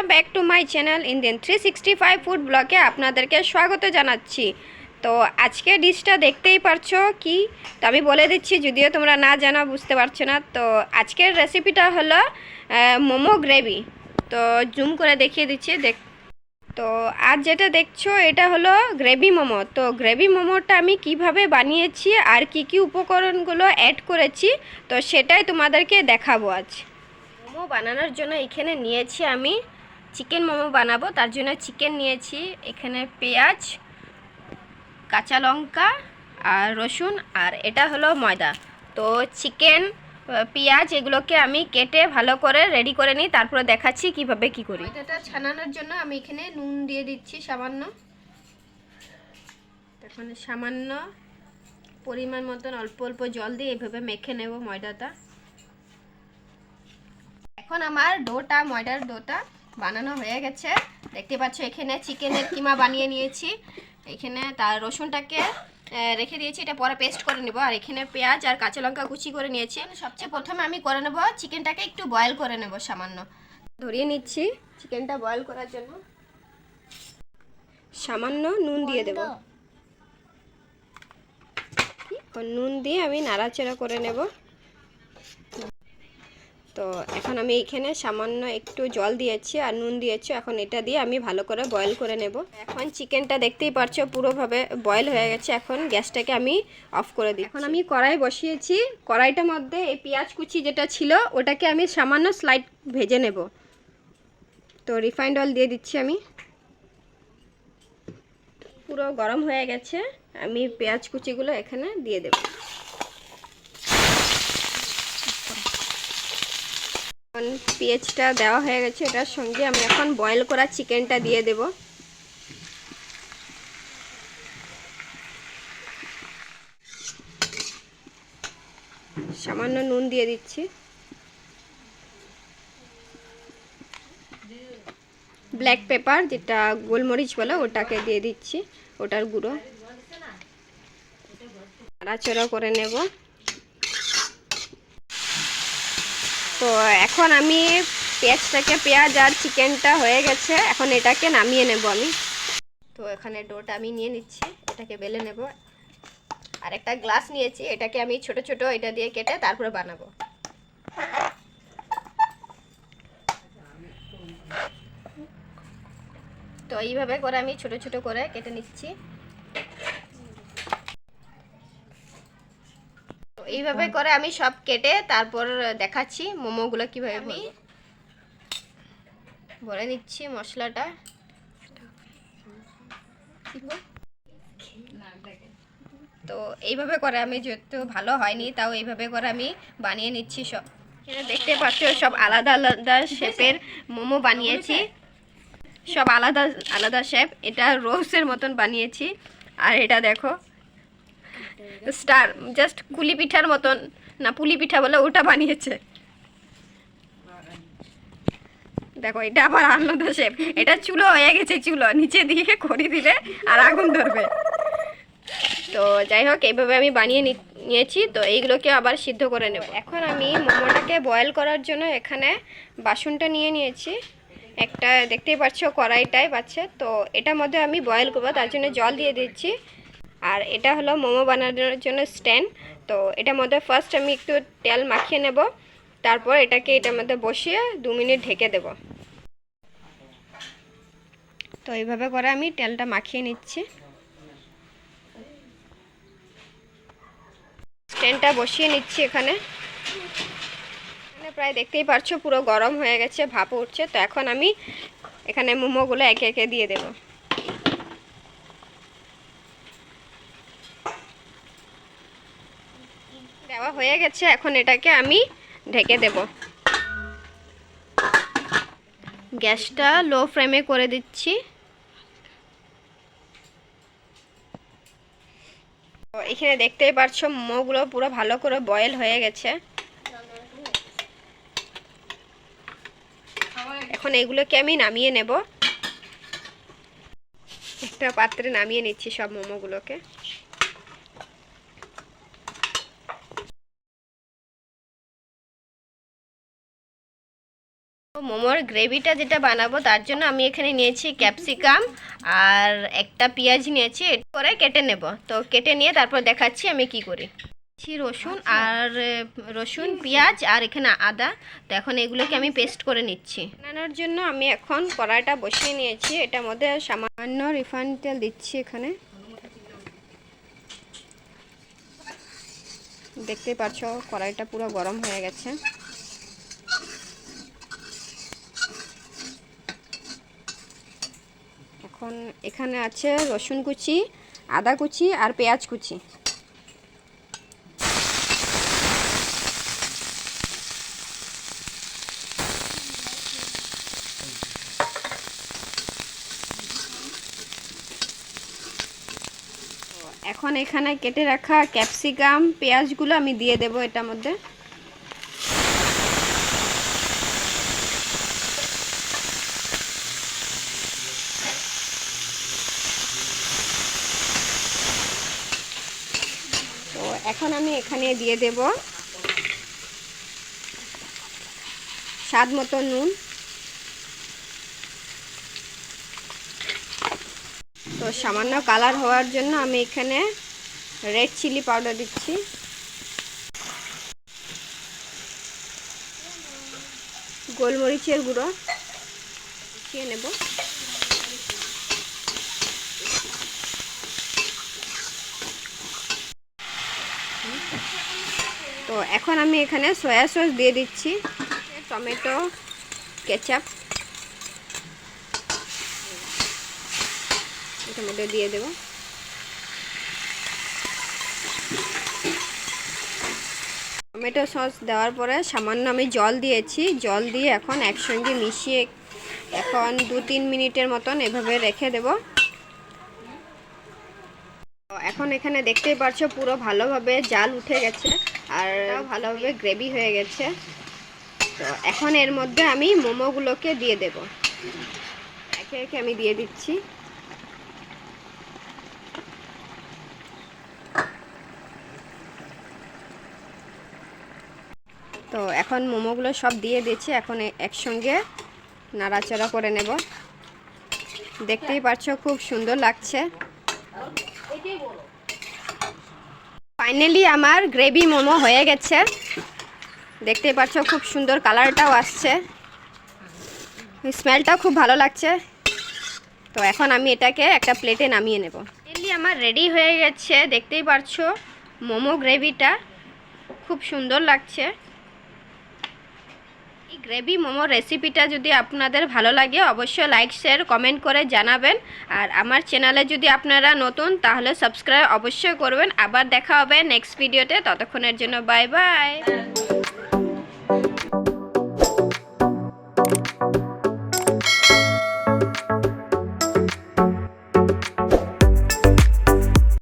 Welcome back to my channel Indian 365 food ব্লগে আপনাদেরকে স্বাগত জানাচ্ছি। তো আজকে ডিশটা দেখতেই পারছো কি, তো আমি বলে দিচ্ছি, যদিও তোমরা না জানো বুঝতে পারছো না। তো আজকের রেসিপিটা হলো মোমো গ্রেভি। তো জুম করে দেখিয়ে দিচ্ছি। তো আজ যেটা দেখছো এটা হলো গ্রেভি মোমো। তো গ্রেভি মোমোটা আমি কিভাবে বানিয়েছি আর কি কি উপকরণগুলো অ্যাড করেছি, তো সেটাই তোমাদেরকে দেখাবো আজ। মোমো বানানোর জন্য এখানে নিয়েছি আমি চিকেন মোমো বানাবো, তার জন্য চিকেন নিয়েছি, এখানে পেঁয়াজ, কাঁচা লঙ্কা আর রসুন, আর এটা হলো ময়দা। তো চিকেন, পেঁয়াজ এগুলোকে আমি কেটে ভালো করে রেডি করে নিই, তারপরে দেখাচ্ছি কিভাবে কি করি। ময়দাটা ছানানোর জন্য আমি এখানে নুন দিয়ে দিচ্ছি সামান্য, এখন সামান্য পরিমাণ মতন অল্প অল্প জল দিয়ে এভাবে মেখে নেব ময়দাটা। এখন আমার ময়দার ডোটা বানানো হয়ে গেছে, দেখতে পাচ্ছ। এখানে চিকেনের কিমা বানিয়ে নিয়েছি, এখানে তার রসুনটাকে রেখে দিয়েছি, এটা পরে পেস্ট করে নেব। আর এখানে পেঁয়াজ আর কাঁচা লঙ্কা কুচি করে নিয়েছি। সবচেয়ে প্রথমে আমি করে নেব চিকেনটাকে একটু বয়েল করে নেব, সামান্য ধরিয়ে নিচ্ছি চিকেনটা বয়েল করার জন্য। সামান্য নুন দিয়ে দেব, নুন দিয়ে আমি নাড়াচাড়া করে নেব। তো এখন আমি এখানে সামান্য একটু জল দিয়েছি আর নুন দিয়েছি, এখন এটা দিয়ে আমি ভালো করে বয়েল করে নেব। এখন চিকেনটা দেখতেই পারছো পুরোভাবে বয়েল হয়ে গেছে, এখন গ্যাসটাকে আমি অফ করে দিই। এখন আমি কড়াই বসিয়েছি, কড়াইটার মধ্যে এই পেঁয়াজ কুচি যেটা ছিল ওটাকে আমি সামান্য স্লাইড ভেজে নেব। তো রিফাইন্ড অয়েল দিয়ে দিচ্ছি আমি, পুরো গরম হয়ে গেছে, আমি পেঁয়াজ কুচিগুলো এখানে দিয়ে দেব। পেঁয়াজটা দেওয়া হয়ে গেছে, এটার সঙ্গে আমি এখন বয়েল করা চিকেনটা দিয়ে দেব। সামান্য নুন দিয়ে দিচ্ছি, ব্ল্যাক পেপার যেটা গোলমরিচ বলে ওটাকে দিয়ে দিচ্ছি, ওটার গুঁড়ো। নাড়াচাড়া করে নেব। তো এখন আমি পেঁয়াজ আর চিকেনটা হয়ে গেছে, এখন এটাকে নামিয়ে নেব আমি। তো এখানে ডোটা আমি নিয়ে নিচ্ছি, এটাকে বেলে নেব। আর একটা গ্লাস নিয়েছি, এটাকে আমি ছোট ছোট এটা দিয়ে কেটে তারপরে বানাবো। তো এইভাবে করে আমি ছোট ছোট করে কেটে নিচ্ছি। তো এইভাবে করে আমি সব কেটে তারপর দেখাচ্ছি মোমোগুলো কিভাবে আমি ভরে নিচ্ছি মশলাটা। তো এইভাবে করে আমি, যেহেতু ভালো হয়নি তাও এইভাবে করে আমি বানিয়ে নিচ্ছি সব। এখানে দেখতে পাচ্ছ সব আলাদা আলাদা শেপের মোমো বানিয়েছি, সব আলাদা আলাদা শেপ। এটা রোজের মতন বানিয়েছি, আর এটা দেখো স্টার, জাস্ট কুলি পিঠার মতন, না পুলি পিঠা বলে ওটা বানিয়েছে। দেখো এটা আবার আলাদা শেপ, এটা চুলো হয়ে গেছে, চুলো নিচে দিকে খড়ি দিলে আর আগুন ধরবে। তো যাই হোক, এইভাবে আমি বানিয়ে নিয়েছি। তো এইগুলোকে আবার সিদ্ধ করে নেব। এখন আমি মোমোটাকে বয়েল করার জন্য এখানে বাসনটা নিয়ে নিয়েছি, একটা দেখতেই পাচ্ছ কড়াইটাই পাচ্ছে। তো এটার মধ্যে আমি বয়েল করবো, তার জন্য জল দিয়ে দিচ্ছি। আর এটা হলো মোমো বানানোর জন্য স্ট্যান্ড। তো এটার মধ্যে ফার্স্ট আমি একটু তেল মাখিয়ে নেব, তারপর এটাকে এটার মধ্যে বসিয়ে 2 মিনিট ঢেকে দেব। তো এইভাবে করে আমি তেলটা মাখিয়ে নিচ্ছি। স্ট্যান্ডটা বসিয়ে নিচ্ছি এখানে প্রায় দেখতেই পারছো পুরো গরম হয়ে গেছে, ভাপ উঠছে। তো এখন আমি এখানে মোমোগুলো একে একে দিয়ে দেব। দেওয়া হয়ে গেছে, এখন এটাকে আমি ঢেকে দেব। গ্যাসটা লো ফ্লেমে করে দিচ্ছি। এখানে দেখতেই পারছো মোমোগুলো পুরো ভালো করে বয়েল হয়ে গেছে। এখন এগুলোকে আমি নামিয়ে নেব, একটা পাত্রে নামিয়ে নিচ্ছি সব মোমোগুলোকে। মোমোর গ্রেভিটা যেটা বানাবো তার জন্য আমি এখানে নিয়েছি ক্যাপসিকাম আর একটা পেঁয়াজ নিয়েছি, এটা করে কেটে নেব। তো কেটে নিয়ে তারপর দেখাচ্ছি আমি কি করি। রসুন আর রসুন, পেঁয়াজ আর এখানে আদা। তো এখন এগুলোকে আমি পেস্ট করে নিচ্ছি। বানানোর জন্য আমি এখন কড়াইটা বসিয়ে নিয়েছি, এটার মধ্যে সামান্য রিফাইন তেল দিচ্ছি। এখানে দেখতেই পাচ্ছো কড়াইটা পুরো গরম হয়ে গেছে। এখন এখানে আছে রসুন কুচি, আদা কুচি আর পেঁয়াজ কুচি। এখন এখানে কেটে রাখা ক্যাপসিকাম, পেঁয়াজগুলো আমি দিয়ে দেব এটার মধ্যে। তো এখন আমি এখানে দিয়ে দেব স্বাদ মতো নুন। তো সামান্য কালার হওয়ার জন্য আমি এখানে রেড চিলি পাউডার দিচ্ছি। গোলমরিচের গুঁড়ো মিশিয়ে নেব। তো এখন আমি এখানে সয়া সস দিয়ে দিচ্ছি, টমেটো কেচাপ এটার মধ্যে দিয়ে দেব। টমেটো সস দেওয়ার পরে সামান্য আমি জল দিয়েছি, জল দিয়ে এখন একসঙ্গে মিশিয়ে এখন 2-3 মিনিটের মতন এভাবে রেখে দেব। এখন এখানে দেখতেই পাচ্ছো পুরো ভালোভাবে জাল উঠে গেছে আর ভালোভাবে গ্রেভি হয়ে গেছে। তো এখন এর মধ্যে আমি মোমোগুলোকে দিয়ে দেব, একে একে আমি দিয়ে দিচ্ছি। তো এখন মোমোগুলো সব দিয়ে দিচ্ছি, এখন একসঙ্গে নাড়াচাড়া করে নেব। দেখতেই পাচ্ছ খুব সুন্দর লাগছে। ফাইনালি আমার গ্রেভি মোমো হয়ে গেছে, দেখতেই পাচ্ছ খুব সুন্দর কালারটাও আসছে, স্মেলটাও খুব ভালো লাগছে। তো এখন আমি এটাকে একটা প্লেটে নামিয়ে নেব। ফাইনালি আমার রেডি হয়ে গেছে, দেখতেই পাচ্ছ মোমো গ্রেভিটা খুব সুন্দর লাগছে। এই গ্রেভি মোমো রেসিপিটা যদি আপনাদের ভালো লাগে অবশ্যই লাইক, শেয়ার, কমেন্ট করে জানাবেন। আর আমার চ্যানেলে যদি আপনারা নতুন তাহলে সাবস্ক্রাইব অবশ্যই করবেন। আবার দেখা হবে নেক্সট ভিডিওতে, ততক্ষণের জন্য বাই বাই।